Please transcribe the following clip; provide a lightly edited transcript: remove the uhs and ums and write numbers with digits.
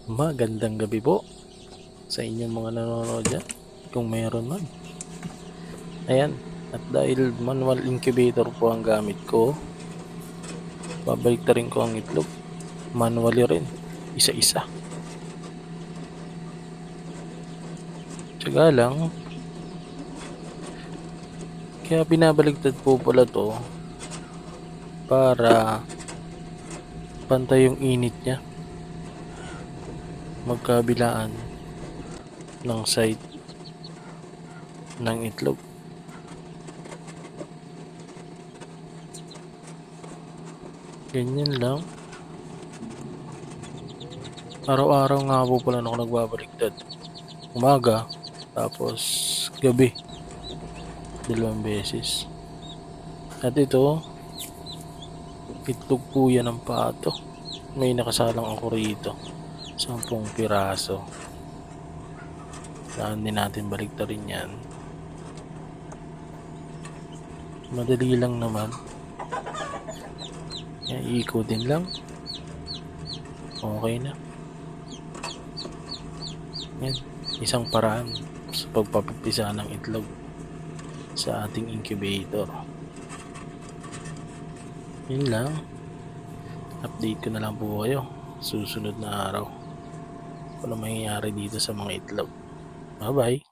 Magandang gabi po sa inyong mga nanonood dyan, kung meron man. Ayan, at dahil manual incubator po ang gamit ko, babaliktarin ko ang itlog. Manually rin, isa-isa. Tsaga lang, kaya binabaliktad po pala to para pantay yung init niya. Magkabilaan ng side ng itlog. Ganyan lang. Araw-araw nga po pala ako nagbabaliktad. Umaga, tapos gabi. 2 beses. At ito, itlog po yan ng pato. May nakasalang ako rito. 10 piraso. Saan din natin baliktarin yan. Madali lang naman. Yan, iikutin lang. Okay na. Yan, isang paraan sa pagpapipisa ng itlog sa ating incubator. Yun lang. Update ko na lang po kayo susunod na araw. Ano mangyayari dito sa mga itlog. Bye bye.